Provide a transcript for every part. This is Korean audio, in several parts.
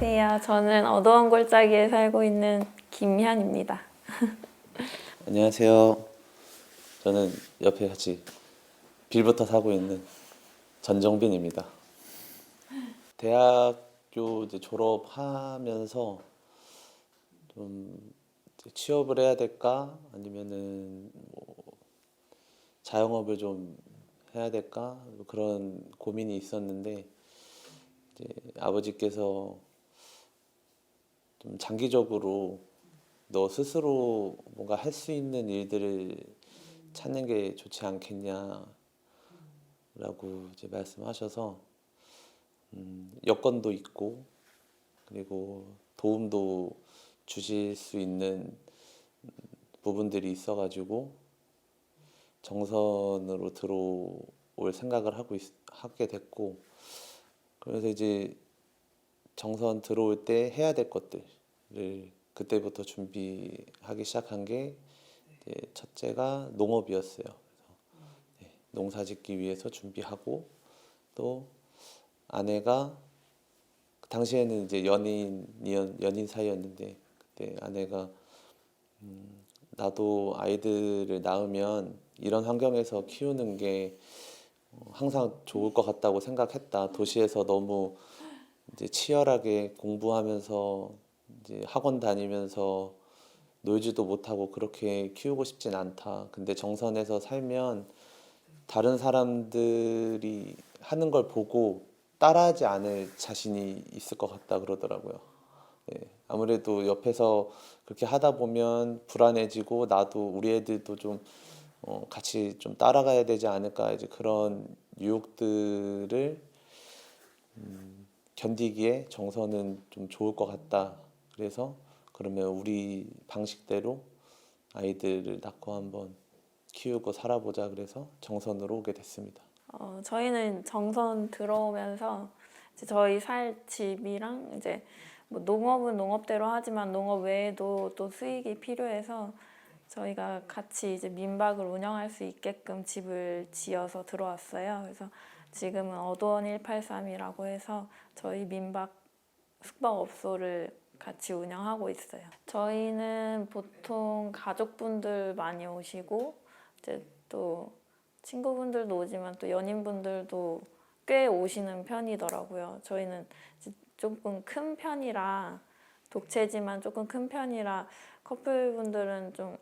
안녕하세요. 저는 어두운 골짜기에 살고 있는 김현입니다. 안녕하세요. 저는 옆에 같이 빌부터 사고 있는 전정빈입니다. 대학교 이제 졸업하면서 좀 이제 취업을 해야 될까 아니면은 뭐 자영업을 좀 해야 될까 그런 고민이 있었는데 이제 아버지께서 좀 장기적으로 너 스스로 뭔가 할 수 있는 일들을 찾는 게 좋지 않겠냐라고 이제 말씀하셔서 여건도 있고 그리고 도움도 주실 수 있는 부분들이 있어가지고 정선으로 들어올 생각을 하게 됐고 그래서 이제 정선 들어올 때 해야 될 것들을 그때부터 준비하기 시작한 게 이제 첫째가 농업이었어요. 그래서 농사짓기 위해서 준비하고 또 아내가 당시에는 이제 연인 사이였는데 그때 아내가 나도 아이들을 낳으면 이런 환경에서 키우는 게 항상 좋을 것 같다고 생각했다. 도시에서 너무 이제 치열하게 공부하면서 이제 학원 다니면서 놀지도 못하고 그렇게 키우고 싶진 않다. 근데 정선에서 살면 다른 사람들이 하는 걸 보고 따라하지 않을 자신이 있을 것 같다 그러더라고요. 예, 아무래도 옆에서 그렇게 하다 보면 불안해지고 나도 우리 애들도 좀 같이 좀 따라가야 되지 않을까 이제 그런 유혹들을 견디기에 정서는 좀 좋을 것 같다. 그래서 그러면 우리 방식대로 아이들을 낳고 한번 키우고 살아보자. 그래서 정선으로 오게 됐습니다. 저희는 정선 들어오면서 이제 저희 살 집이랑 이제 뭐 농업은 농업대로 하지만 농업 외에도 또 수익이 필요해서 저희가 같이 이제 민박을 운영할 수 있게끔 집을 지어서 들어왔어요. 그래서 지금은 어도원 183이라고 해서 저희 민박 숙박업소를 같이 운영하고 있어요. 저희는 보통 가족분들 많이 오시고 이제 또 친구분들도 오지만 또 연인분들도 꽤 오시는 편이더라고요. 저희는 이제 조금 큰 편이라 독채지만 조금 큰 편이라 커플분들은 좀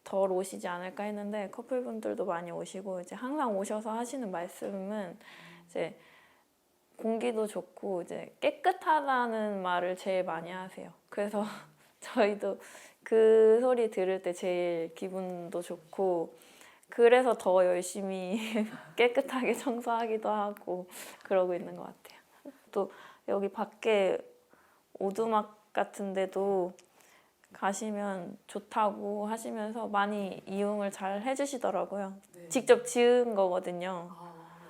덜 오시지 않을까 했는데 커플분들도 많이 오시고 이제 항상 오셔서 하시는 말씀은 이제 공기도 좋고 이제 깨끗하다는 말을 제일 많이 하세요. 그래서 저희도 그 소리 들을 때 제일 기분도 좋고 그래서 더 열심히 깨끗하게 청소하기도 하고 그러고 있는 것 같아요. 또 여기 밖에 오두막 같은 데도 가시면 좋다고 하시면서 많이 이용을 잘 해주시더라고요. 네. 직접 지은 거거든요.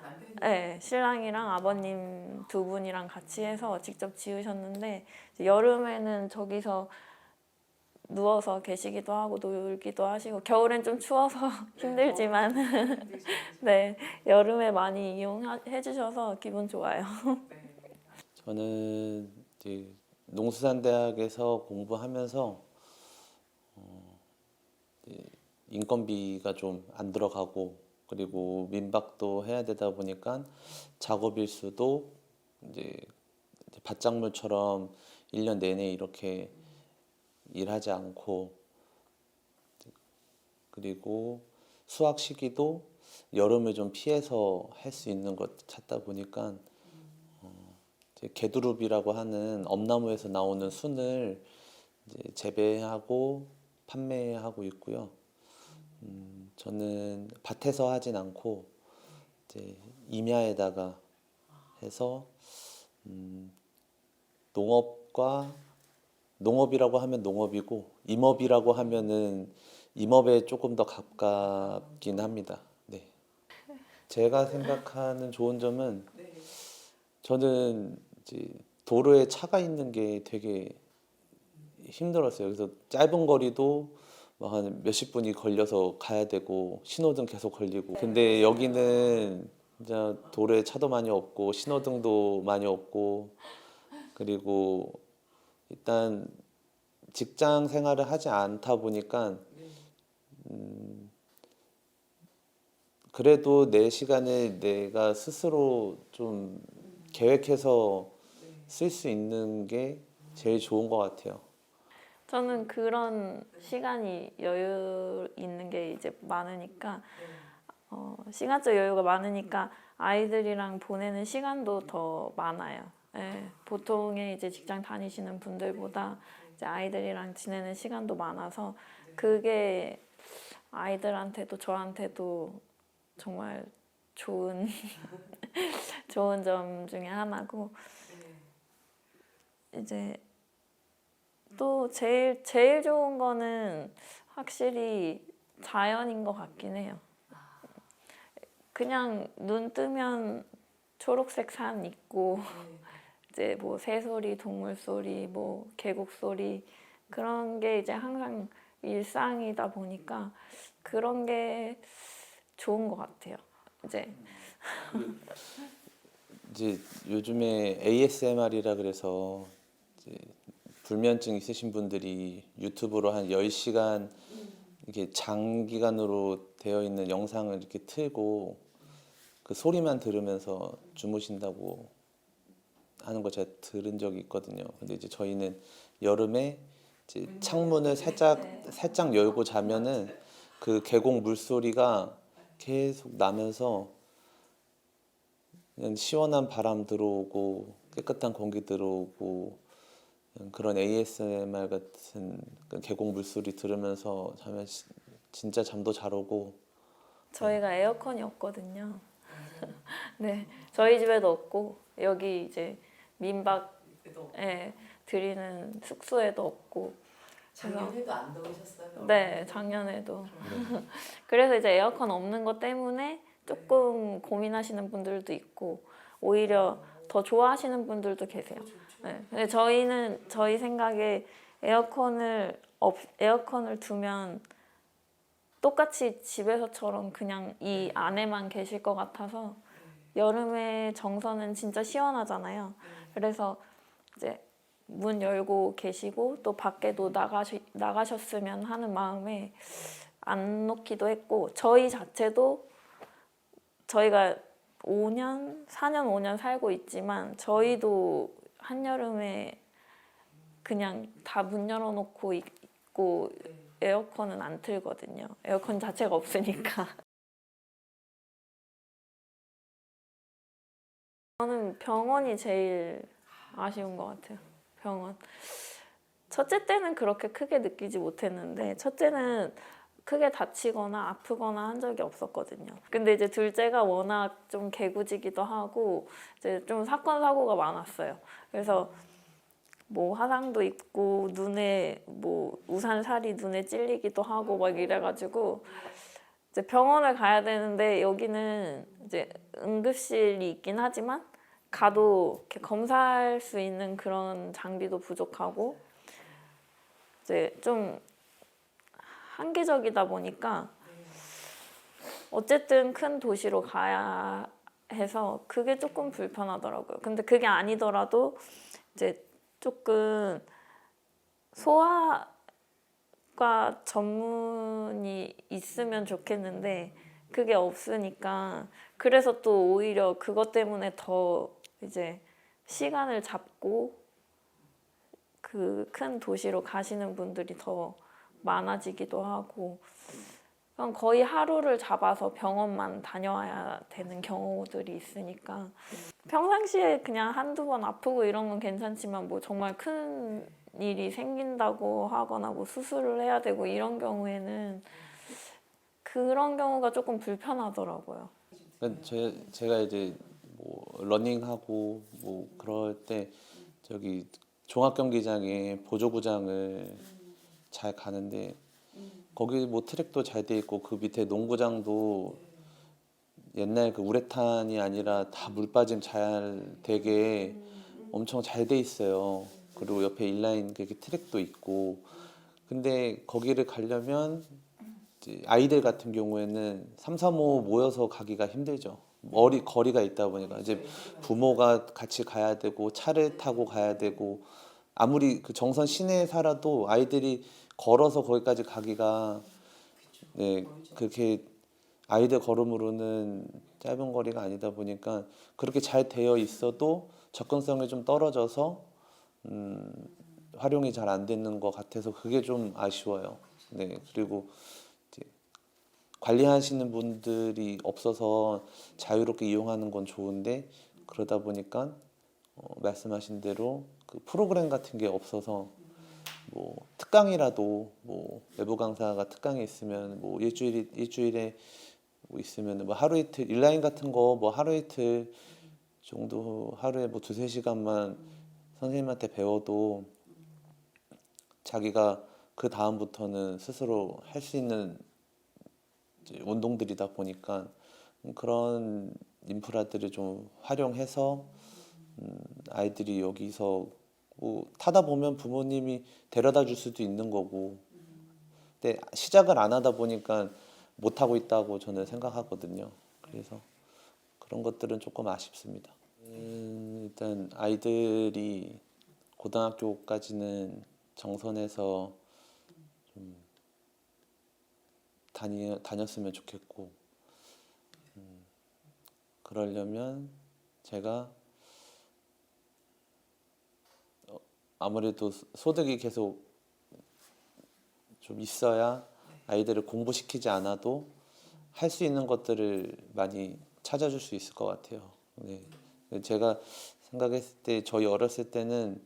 남편이 네, 신랑이랑 아버님 두 분이랑 같이 해서 직접 지으셨는데 여름에는 저기서 누워서 계시기도 하고 놀기도 하시고 겨울엔 좀 추워서 힘들지만 힘드시죠. 네, 여름에 많이 이용해 주셔서 기분 좋아요. 네. 저는 이제 농수산대학에서 공부하면서 이제 인건비가 좀 안 들어가고 그리고 민박도 해야 되다 보니까 작업 일수도 이제 밭작물처럼 1년 내내 이렇게 일하지 않고 그리고 수확 시기도 여름을 좀 피해서 할 수 있는 것 찾다 보니까 이제 개두릅이라고 하는 엄나무에서 나오는 순을 이제 재배하고 판매하고 있고요. 저는 밭에서 하진 않고 이제 임야에다가 해서 농업과 농업이라고 하면 농업이고 임업이라고 하면은 임업에 조금 더 가깝긴 합니다. 네. 제가 생각하는 좋은 점은 네. 저는 이제 도로에 차가 있는 게 되게 힘들었어요. 그래서 짧은 거리도 막 한 몇십 분이 걸려서 가야 되고 신호등 계속 걸리고. 근데 여기는 진짜 도로에 차도 많이 없고 신호등도 많이 없고 그리고 일단 직장 생활을 하지 않다 보니까 그래도 내 시간을 내가 스스로 좀 계획해서 쓸 수 있는 게 제일 좋은 것 같아요. 저는 그런 시간이 여유 있는 게 이제 많으니까 시간적 여유가 많으니까 아이들이랑 보내는 시간도 더 많아요. 예, 보통의 이제 직장 다니시는 분들보다 이제 아이들이랑 지내는 시간도 많아서 그게 아이들한테도 저한테도 정말 좋은 좋은 점 중에 하나고 이제 또 제일 좋은 거는 확실히 자연인 것 같긴 해요. 그냥 눈 뜨면 초록색 산 있고 이제 뭐 새소리, 동물 소리, 뭐 계곡 소리 그런 게 이제 항상 일상이다 보니까 그런 게 좋은 것 같아요. 이제 요즘에 ASMR이라 그래서 이제 불면증 있으신 분들이 유튜브로 한 10시간 이렇게 장기간으로 되어 있는 영상을 이렇게 틀고 그 소리만 들으면서 주무신다고 하는 거 제가 들은 적이 있거든요. 근데 이제 저희는 여름에 이제 창문을 살짝 열고 자면은 그 계곡 물소리가 계속 나면서 그냥 시원한 바람 들어오고 깨끗한 공기 들어오고 그런 ASMR 같은 그 계곡 물소리 들으면서 자면 진짜 잠도 잘 오고. 저희가 에어컨이 없거든요. 네, 저희 집에도 없고 여기 이제 민박에 드리는 숙소에도 없고. 작년에도 안 더우셨어요? 네, 작년에도. 그래서 이제 에어컨 없는 것 때문에 조금 고민하시는 분들도 있고 오히려 더 좋아하시는 분들도 계세요. 네, 근데 저희는 저희 생각에 에어컨을 두면 똑같이 집에서처럼 그냥 이 안에만 계실 것 같아서 여름에 정선은 진짜 시원하잖아요. 그래서 이제 문 열고 계시고 또 밖에도 나가셨으면 하는 마음에 안 놓기도 했고 저희 자체도 저희가 4년, 5년 살고 있지만 저희도 한여름에 그냥 다 문 열어놓고 있고 에어컨은 안 틀거든요. 에어컨 자체가 없으니까. 저는 병원이 제일 아쉬운 것 같아요. 병원. 첫째 때는 그렇게 크게 느끼지 못했는데 첫째는 크게 다치거나 아프거나 한 적이 없었거든요. 근데 이제 둘째가 워낙 좀 개구지기도 하고 이제 좀 사건 사고가 많았어요. 그래서 뭐 화상도 입고 눈에 뭐 우산살이 눈에 찔리기도 하고 막 이래가지고 이제 병원을 가야 되는데 여기는 이제 응급실이 있긴 하지만 가도 이렇게 검사할 수 있는 그런 장비도 부족하고 이제 좀 한계적이다 보니까 어쨌든 큰 도시로 가야 해서 그게 조금 불편하더라고요. 근데 그게 아니더라도 이제 조금 소아과 전문이 있으면 좋겠는데 그게 없으니까 그래서 또 오히려 그것 때문에 더 이제 시간을 잡고 그 큰 도시로 가시는 분들이 더 많아지기도 하고 그냥 거의 하루를 잡아서 병원만 다녀와야 되는 경우들이 있으니까 평상시에 그냥 한두 번 아프고 이런 건 괜찮지만 뭐 정말 큰 일이 생긴다고 하거나 뭐 수술을 해야 되고 이런 경우에는 그런 경우가 조금 불편하더라고요. 그러니까 제가 이제 뭐 러닝하고 뭐 그럴 때 저기 종합경기장에 보조구장을 잘 가는데 거기 뭐 트랙도 잘 돼 있고 그 밑에 농구장도 옛날 그 우레탄이 아니라 다 물 빠짐 잘 되게 엄청 잘 돼 있어요. 그리고 옆에 인라인 그렇게 트랙도 있고 근데 거기를 가려면 이제 아이들 같은 경우에는 3, 4, 5 모여서 가기가 힘들죠. 거리가 있다 보니까 이제 부모가 같이 가야 되고 차를 타고 가야 되고 아무리 그 정선 시내에 살아도 아이들이 걸어서 거기까지 가기가 네 그렇게 아이들 걸음으로는 짧은 거리가 아니다 보니까 그렇게 잘 되어 있어도 접근성이 좀 떨어져서 활용이 잘 안 되는 것 같아서 그게 좀 아쉬워요. 네 그리고 이제 관리하시는 분들이 없어서 자유롭게 이용하는 건 좋은데 그러다 보니까 말씀하신 대로 그 프로그램 같은 게 없어서 뭐 특강이라도 뭐 외부 강사가 특강이 있으면 뭐 일주일에 뭐 있으면 뭐 하루 이틀 인라인 같은 거 뭐 하루 이틀 정도 하루에 뭐 두세 시간만 선생님한테 배워도 자기가 그 다음부터는 스스로 할 수 있는 이제 운동들이다 보니까 그런 인프라들을 좀 활용해서 아이들이 여기서 뭐 타다 보면 부모님이 데려다 줄 수도 있는 거고 근데 시작을 안 하다 보니까 못 하고 있다고 저는 생각하거든요. 그래서 그런 것들은 조금 아쉽습니다. 일단 아이들이 고등학교까지는 정선에서 좀 다녔으면 좋겠고 그러려면 제가 아무래도 소득이 계속 좀 있어야 아이들을 공부시키지 않아도 할 수 있는 것들을 많이 찾아줄 수 있을 것 같아요. 네. 제가 생각했을 때 저희 어렸을 때는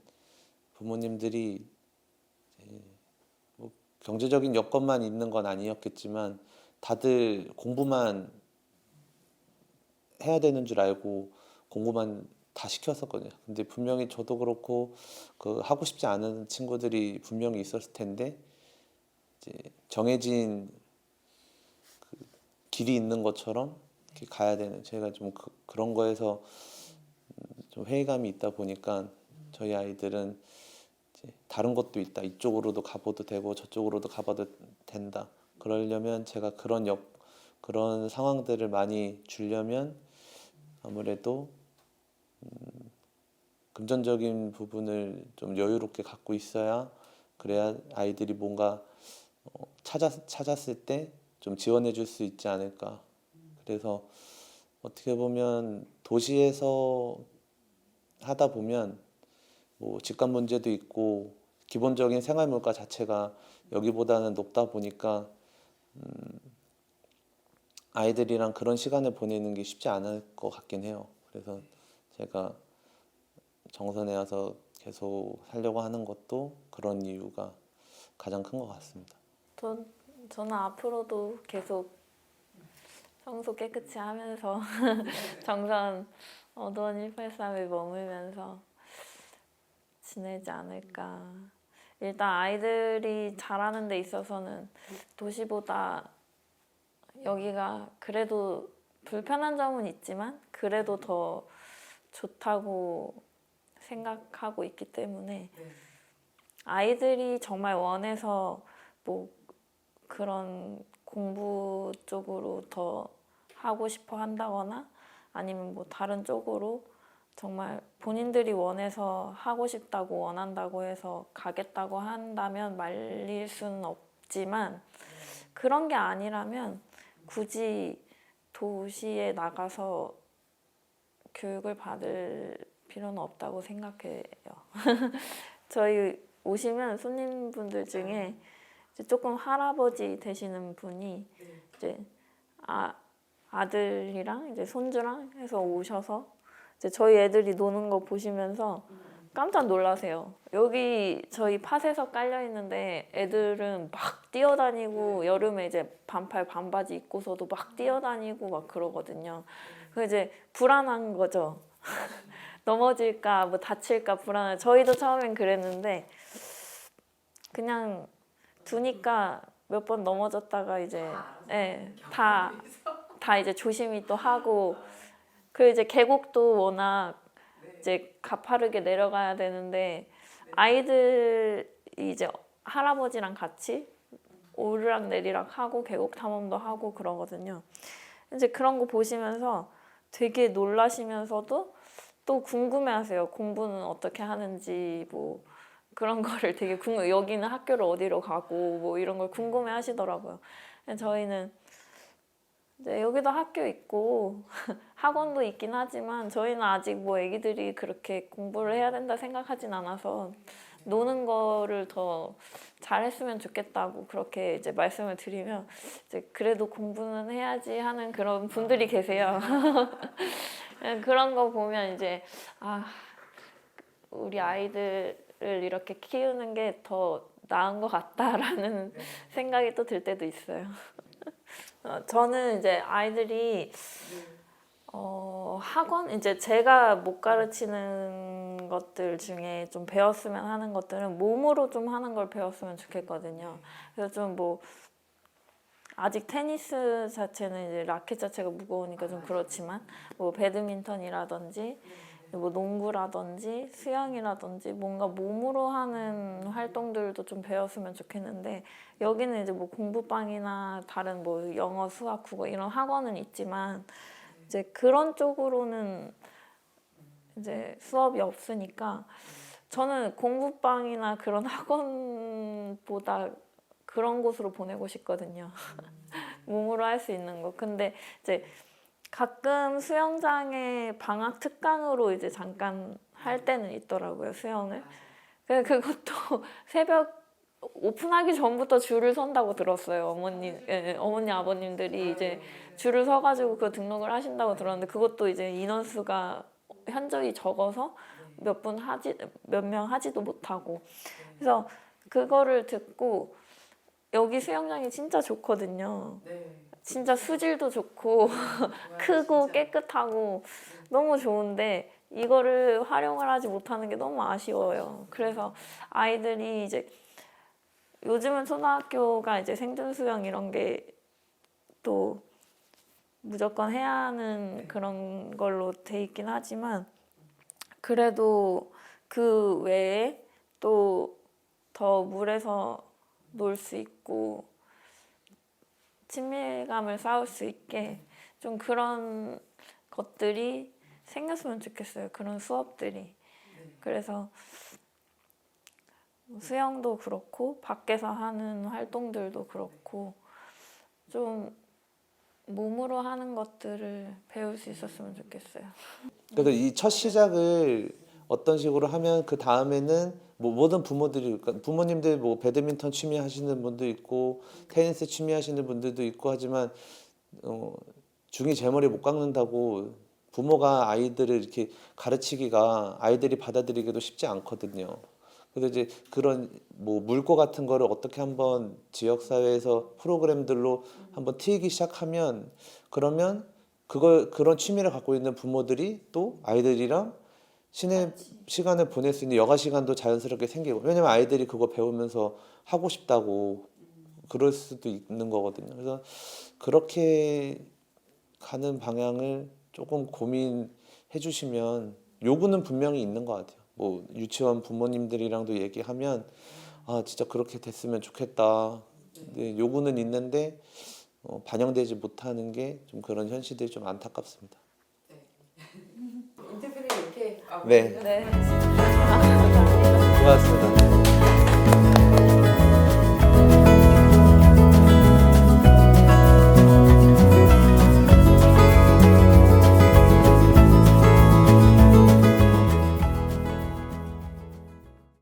부모님들이 뭐 경제적인 여건만 있는 건 아니었겠지만 다들 공부만 해야 되는 줄 알고 공부만 다 시켰었거든요. 근데 분명히 저도 그렇고 그 하고 싶지 않은 친구들이 분명히 있었을 텐데 이제 정해진 그 길이 있는 것처럼 이렇게 가야 되는 제가 좀 그런 거에서 좀 회의감이 있다 보니까 저희 아이들은 이제 다른 것도 있다. 이쪽으로도 가봐도 되고 저쪽으로도 가봐도 된다. 그러려면 제가 그런 상황들을 많이 주려면 아무래도 금전적인 부분을 좀 여유롭게 갖고 있어야 그래야 아이들이 뭔가 찾았을 때 좀 지원해 줄 수 있지 않을까. 그래서 어떻게 보면 도시에서 하다 보면 뭐 집값 문제도 있고 기본적인 생활 물가 자체가 여기보다는 높다 보니까 아이들이랑 그런 시간을 보내는 게 쉽지 않을 것 같긴 해요. 그래서 제가 정선에 와서 계속 살려고 하는 것도 그런 이유가 가장 큰 것 같습니다. 저는 앞으로도 계속 청소 깨끗이 하면서 정선 어두원 183에 머물면서 지내지 않을까. 일단 아이들이 자라는 데 있어서는 도시보다 여기가 그래도 불편한 점은 있지만 그래도 더 좋다고 생각하고 있기 때문에 아이들이 정말 원해서 뭐 그런 공부 쪽으로 더 하고 싶어 한다거나 아니면 뭐 다른 쪽으로 정말 본인들이 원해서 하고 싶다고 원한다고 해서 가겠다고 한다면 말릴 수는 없지만 그런 게 아니라면 굳이 도시에 나가서 교육을 받을 필요는 없다고 생각해요. 저희 오시면 손님분들 중에 이제 조금 할아버지 되시는 분이 이제 아들이랑 이제 손주랑 해서 오셔서 이제 저희 애들이 노는 거 보시면서 깜짝 놀라세요. 여기 저희 팥에서 깔려 있는데 애들은 막 뛰어다니고 여름에 이제 반팔 반바지 입고서도 막 뛰어다니고 막 그러거든요. 그 이제 불안한 거죠. 넘어질까 뭐 다칠까 불안해. 저희도 처음엔 그랬는데 그냥 두니까 몇 번 넘어졌다가 이제 다 이제 조심히 또 하고 그 이제 계곡도 워낙 이제 가파르게 내려가야 되는데 아이들이 이제 할아버지랑 같이 오르락 내리락 하고 계곡 탐험도 하고 그러거든요. 이제 그런 거 보시면서 되게 놀라시면서도 또 궁금해하세요. 공부는 어떻게 하는지 뭐 그런 거를 되게 여기는 학교를 어디로 가고 뭐 이런 걸 궁금해하시더라고요. 저희는 이제 여기도 학교 있고 학원도 있긴 하지만 저희는 아직 뭐 애기들이 그렇게 공부를 해야 된다 생각하진 않아서 노는 거를 더 잘했으면 좋겠다고 그렇게 이제 말씀을 드리면 이제 그래도 공부는 해야지 하는 그런 분들이 계세요. 그런 거 보면 이제 아 우리 아이들을 이렇게 키우는 게 더 나은 것 같다라는 생각이 또 들 때도 있어요. 저는 이제 아이들이 학원 이제 제가 못 가르치는 것들 중에 좀 배웠으면 하는 것들은 몸으로 좀 하는 걸 배웠으면 좋겠거든요. 그래서 좀 뭐 아직 테니스 자체는 이제 라켓 자체가 무거우니까 좀 그렇지만 뭐 배드민턴이라든지 뭐 농구라든지 수영이라든지 뭔가 몸으로 하는 활동들도 좀 배웠으면 좋겠는데 여기는 이제 뭐 공부방이나 다른 뭐 영어, 수학, 국어 이런 학원은 있지만 이제 그런 쪽으로는 이제 수업이 없으니까 저는 공부방이나 그런 학원보다 그런 곳으로 보내고 싶거든요. 몸으로 할 수 있는 거. 근데 이제 가끔 수영장에 방학 특강으로 이제 잠깐 할 때는 있더라고요, 수영을. 그것도 새벽 오픈하기 전부터 줄을 선다고 들었어요. 어머니 아버님들이 이제 줄을 서가지고 그 등록을 하신다고 들었는데 그것도 이제 인원수가 현저히 적어서 몇 명 하지도 못하고. 그래서 그거를 듣고 여기 수영장이 진짜 좋거든요. 진짜 수질도 좋고 크고 깨끗하고 너무 좋은데 이거를 활용을 하지 못하는 게 너무 아쉬워요. 그래서 아이들이 이제 요즘은 초등학교가 이제 생존 수영 이런 게 또 무조건 해야 하는 그런 걸로 돼 있긴 하지만 그래도 그 외에 또 더 물에서 놀 수 있고 친밀감을 쌓을 수 있게 좀 그런 것들이 생겼으면 좋겠어요. 그런 수업들이. 그래서 수영도 그렇고 밖에서 하는 활동들도 그렇고 좀 몸으로 하는 것들을 배울 수 있었으면 좋겠어요. 그래서 이 첫 시작을 어떤 식으로 하면 그 다음에는 뭐 모든 부모들이 그러니까 부모님들 뭐 배드민턴 취미 하시는 분도 있고 테니스 취미 하시는 분들도 있고 하지만 중이 제 머리 못 깎는다고 부모가 아이들을 이렇게 가르치기가 아이들이 받아들이기도 쉽지 않거든요. 그래서 이제 그런 뭐 물고 같은 거를 어떻게 한번 지역 사회에서 프로그램들로 한번 트이기 시작하면 그러면 그런 취미를 갖고 있는 부모들이 또 아이들이랑 신의 시간을 보낼 수 있는 여가 시간도 자연스럽게 생기고 왜냐면 아이들이 그거 배우면서 하고 싶다고 그럴 수도 있는 거거든요. 그래서 그렇게 가는 방향을 조금 고민해 주시면 요구는 분명히 있는 것 같아요. 뭐 유치원 부모님들이랑도 얘기하면 아 진짜 그렇게 됐으면 좋겠다. 근데 요구는 있는데 반영되지 못하는 게 좀 그런 현실들이 좀 안타깝습니다. 인터뷰를 이렇게 네. 네. 고맙습니다.